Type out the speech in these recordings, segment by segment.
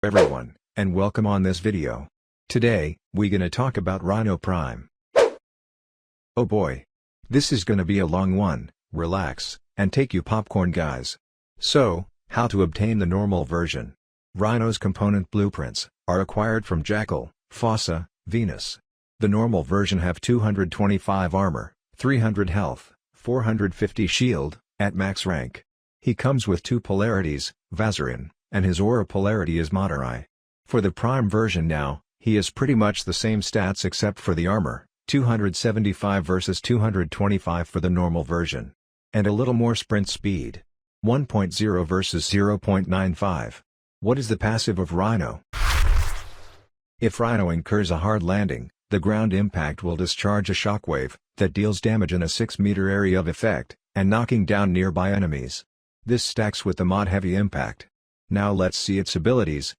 Everyone, and welcome on this video. Today, we gonna talk about Rhino Prime. Oh boy. This is gonna be a long one, relax, and take you popcorn guys. So, how to obtain the normal version. Rhino's component blueprints are acquired from Jackal, Fossa, Venus. The normal version have 225 armor, 300 health, 450 shield, at max rank. He comes with two polarities, Vazarin, and his aura polarity is Madurai. For the Prime version now, he is pretty much the same stats except for the armor, 275 versus 225 for the normal version. And a little more sprint speed. 1.0 versus 0.95. What is the passive of Rhino? If Rhino incurs a hard landing, the ground impact will discharge a shockwave that deals damage in a 6-meter area of effect, and knocking down nearby enemies. This stacks with the mod Heavy Impact. Now let's see its abilities.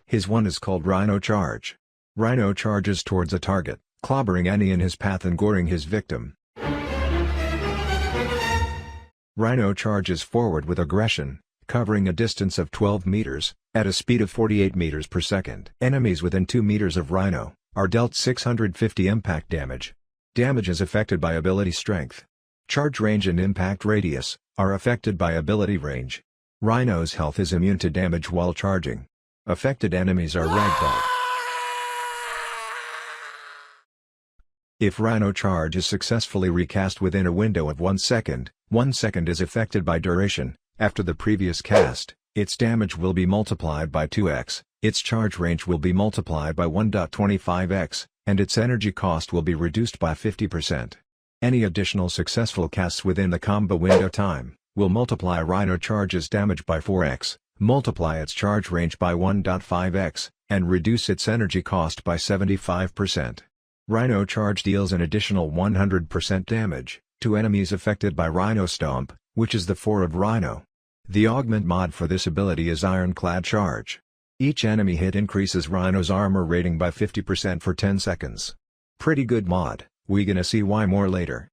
His one is called Rhino Charge. Rhino charges towards a target, clobbering any in his path and goring his victim. Rhino charges forward with aggression, covering a distance of 12 meters, at a speed of 48 meters per second. Enemies within 2 meters of Rhino are dealt 650 impact damage. Damage is affected by ability strength. Charge range and impact radius are affected by ability range. Rhino's health is immune to damage while charging. Affected enemies are ragdolled. If Rhino Charge is successfully recast within a window of 1 second, 1 second is affected by duration. After the previous cast, its damage will be multiplied by 2x, its charge range will be multiplied by 1.25x, and its energy cost will be reduced by 50%. Any additional successful casts within the combo window time will multiply Rhino Charge's damage by 4x, multiply its charge range by 1.5x, and reduce its energy cost by 75%. Rhino Charge deals an additional 100% damage to enemies affected by Rhino Stomp, which is the 4 of Rhino. The augment mod for this ability is Ironclad Charge. Each enemy hit increases Rhino's armor rating by 50% for 10 seconds. Pretty good mod. We gonna see why more later.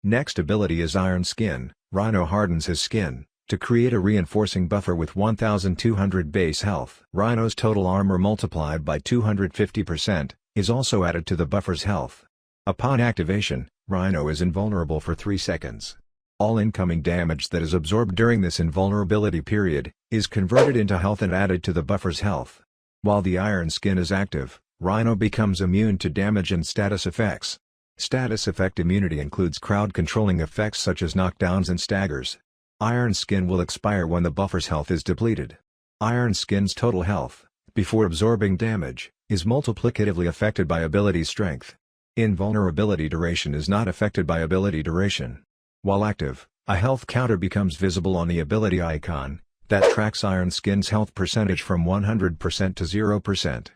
Next ability is Iron Skin. Rhino hardens his skin to create a reinforcing buffer with 1200 base health. Rhino's total armor multiplied by 250% is also added to the buffer's health. Upon activation, Rhino is invulnerable for 3 seconds. All incoming damage that is absorbed during this invulnerability period is converted into health and added to the buffer's health. While the Iron Skin is active, Rhino becomes immune to damage and status effects. Status effect immunity includes crowd-controlling effects such as knockdowns and staggers. Iron Skin will expire when the buffer's health is depleted. Iron Skin's total health, before absorbing damage, is multiplicatively affected by ability strength. Invulnerability duration is not affected by ability duration. While active, a health counter becomes visible on the ability icon, that tracks Iron Skin's health percentage from 100% to 0%.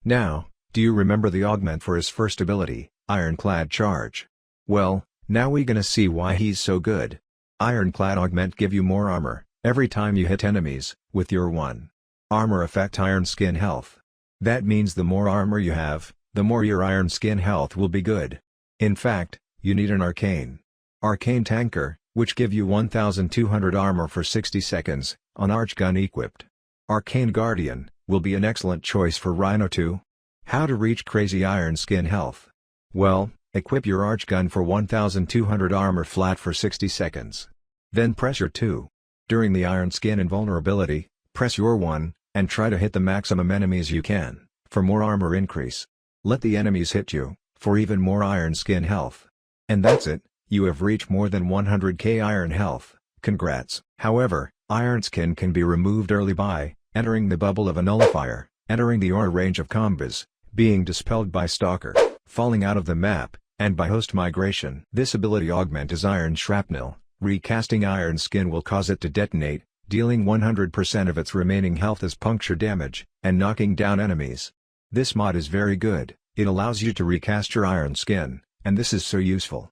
Now, do you remember the augment for his first ability, Ironclad Charge? Well, now we gonna see why he's so good. Ironclad augment give you more armor every time you hit enemies with your 1 armor affect Iron Skin health. That means the more armor you have, the more your Iron Skin health will be good. In fact, you need an Arcane Tanker, which give you 1200 armor for 60 seconds, on Archgun equipped. Arcane Guardian will be an excellent choice for Rhino 2. How to reach crazy Iron Skin health? Well, equip your Archgun for 1200 armor flat for 60 seconds. Then press your 2. During the Iron Skin invulnerability, press your 1, and try to hit the maximum enemies you can, for more armor increase. Let the enemies hit you, for even more Iron Skin health. And that's it, you have reached more than 100k iron health, congrats. However, Iron Skin can be removed early by entering the bubble of a nullifier, entering the aura range of combos, being dispelled by Stalker, falling out of the map, and by host migration. This ability augment is Iron Shrapnel. Recasting Iron Skin will cause it to detonate, dealing 100% of its remaining health as puncture damage, and knocking down enemies. This mod is very good, it allows you to recast your Iron Skin, and this is so useful.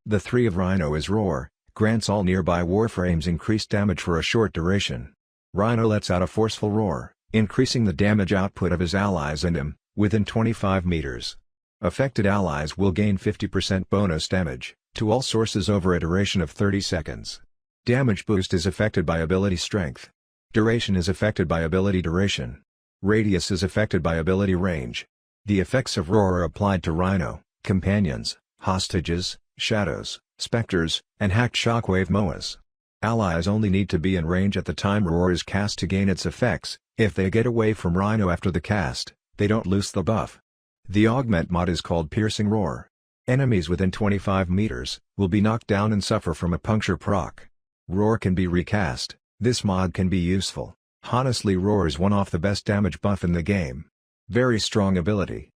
The 3 of Rhino is Roar, grants all nearby Warframes increased damage for a short duration. Rhino lets out a forceful roar, increasing the damage output of his allies and him, within 25 meters. Affected allies will gain 50% bonus damage, to all sources over a duration of 30 seconds. Damage boost is affected by ability strength. Duration is affected by ability duration. Radius is affected by ability range. The effects of Roar are applied to Rhino, companions, hostages, shadows, specters, and hacked shockwave MOAs. Allies only need to be in range at the time Roar is cast to gain its effects. If they get away from Rhino after the cast, they don't lose the buff. The augment mod is called Piercing Roar. Enemies within 25 meters will be knocked down and suffer from a puncture proc. Roar can be recast. This mod can be useful. Honestly, Roar is one of the best damage buff in the game. Very strong ability.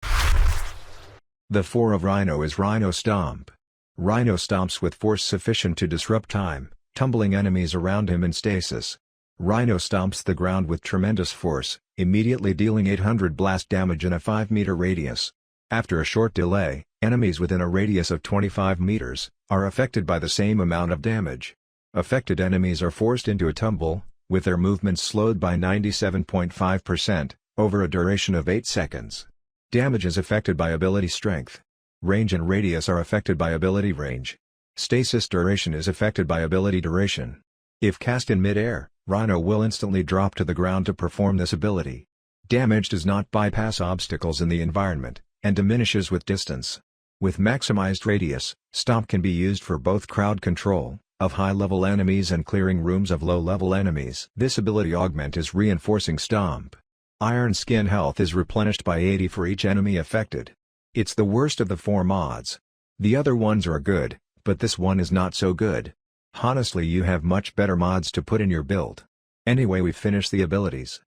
The 4 of Rhino is Rhino Stomp. Rhino stomps with force sufficient to disrupt time, tumbling enemies around him in stasis. Rhino stomps the ground with tremendous force, immediately dealing 800 blast damage in a 5-meter radius. After a short delay, enemies within a radius of 25 meters are affected by the same amount of damage. Affected enemies are forced into a tumble, with their movements slowed by 97.5%, over a duration of 8 seconds. Damage is affected by ability strength. Range and radius are affected by ability range. Stasis duration is affected by ability duration. If cast in mid-air, Rhino will instantly drop to the ground to perform this ability. Damage does not bypass obstacles in the environment, and diminishes with distance. With maximized radius, Stomp can be used for both crowd control of high-level enemies and clearing rooms of low-level enemies. This ability augment is reinforcing Stomp. Iron Skin health is replenished by 80 for each enemy affected. It's the worst of the 4 mods. The other ones are good, but this one is not so good. Honestly, you have much better mods to put in your build. Anyway, we finished the abilities.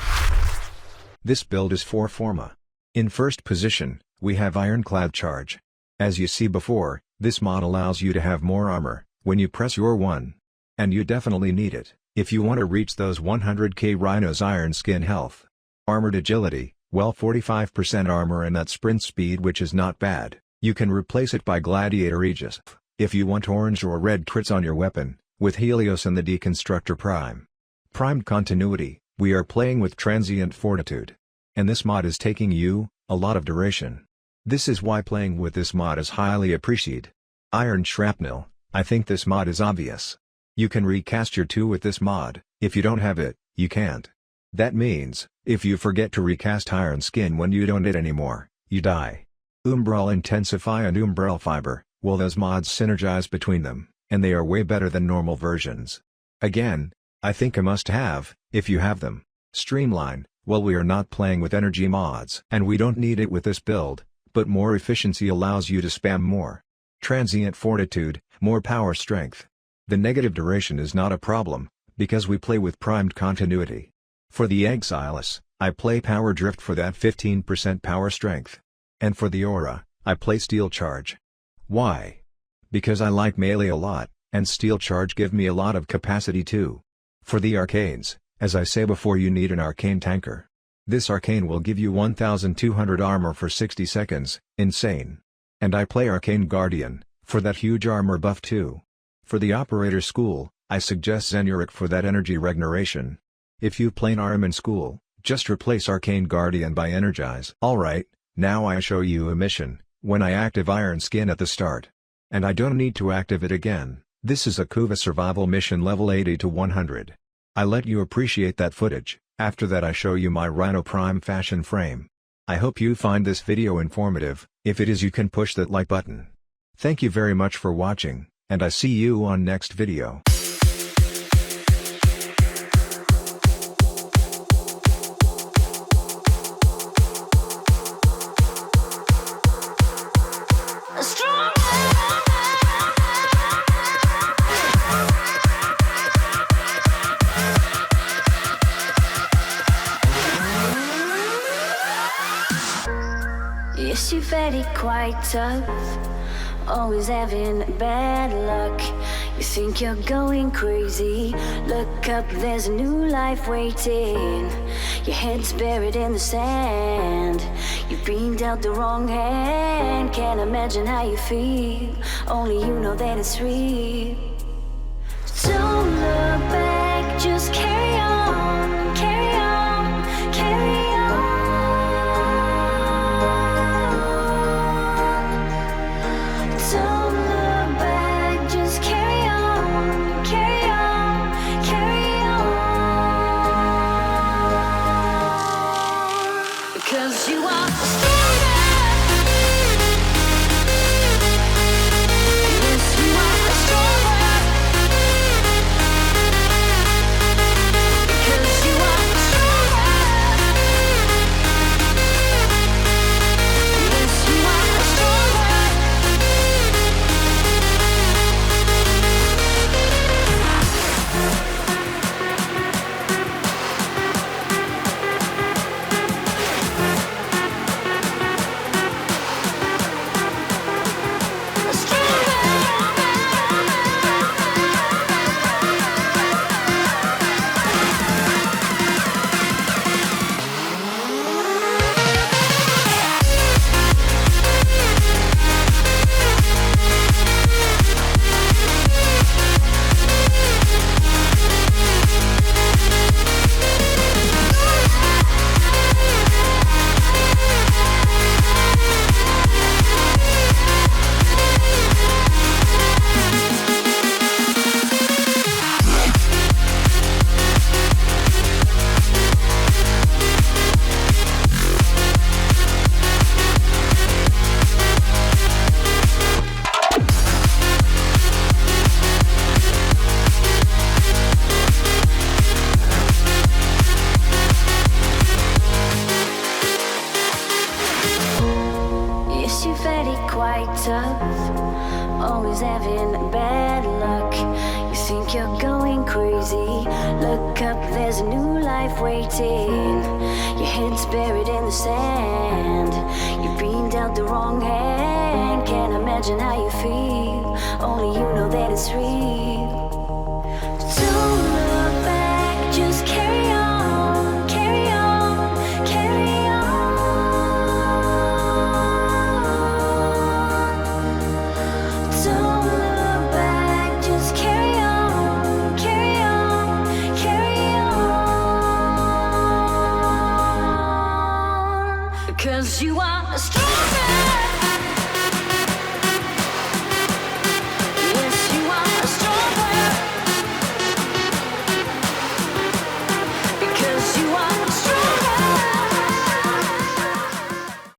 This build is for Forma. In first position, we have Ironclad Charge. As you see before, this mod allows you to have more armor when you press your 1. And you definitely need it if you want to reach those 100k Rhino's Iron Skin health. Armored Agility, well, 45% armor and that sprint speed, which is not bad. You can replace it by Gladiator Aegis if you want orange or red crits on your weapon, with Helios and the Deconstructor Prime. Primed Continuity, we are playing with Transient Fortitude. And this mod is taking you a lot of duration. This is why playing with this mod is highly appreciated. Iron Shrapnel, I think this mod is obvious. You can recast your 2 with this mod. If you don't have it, you can't. That means, if you forget to recast Iron Skin when you don't it anymore, you die. Umbral Intensify and Umbral Fiber, well, those mods synergize between them, and they are way better than normal versions. Again, I think a must-have, if you have them. Streamline, well, we are not playing with energy mods, and we don't need it with this build, but more efficiency allows you to spam more. Transient Fortitude, more power strength. The negative duration is not a problem, because we play with Primed Continuity. For the Exiles, I play Power Drift for that 15% power strength. And for the Aura, I play Steel Charge. Why? Because I like melee a lot, and Steel Charge give me a lot of capacity too. For the Arcanes, as I say before, you need an Arcane Tanker. This Arcane will give you 1200 armor for 60 seconds, insane. And I play Arcane Guardian, for that huge armor buff too. For the Operator School, I suggest Zenuric for that energy regeneration. If you play Arm in school, just replace Arcane Guardian by Energize. Alright, now I show you a mission, when I active Iron Skin at the start. And I don't need to active it again. This is a Kuva survival mission level 80 to 100. I let you appreciate that footage. After that I show you my Rhino Prime fashion frame. I hope you find this video informative. If it is, you can push that like button. Thank you very much for watching, and I see you on next video. Yes, you're very quite tough, always having bad luck. You think you're going crazy, look up, there's a new life waiting. Your head's buried in the sand, you've been dealt the wrong hand. Can't imagine how you feel, only you know that it's real. Don't look back, just carry on, carry on, carry on. Don't look back, just carry on, carry on, carry on. tough, always having bad luck. You think you're going crazy. Look up, there's a new life waiting. Your head's buried in the sand. You've been dealt the wrong hand. Can't imagine how you feel. Only you know that it's real. Don't look back, just carry on, carry on, carry on. Don't look back, just carry on, carry on, carry on. 'Cause you are a strong man.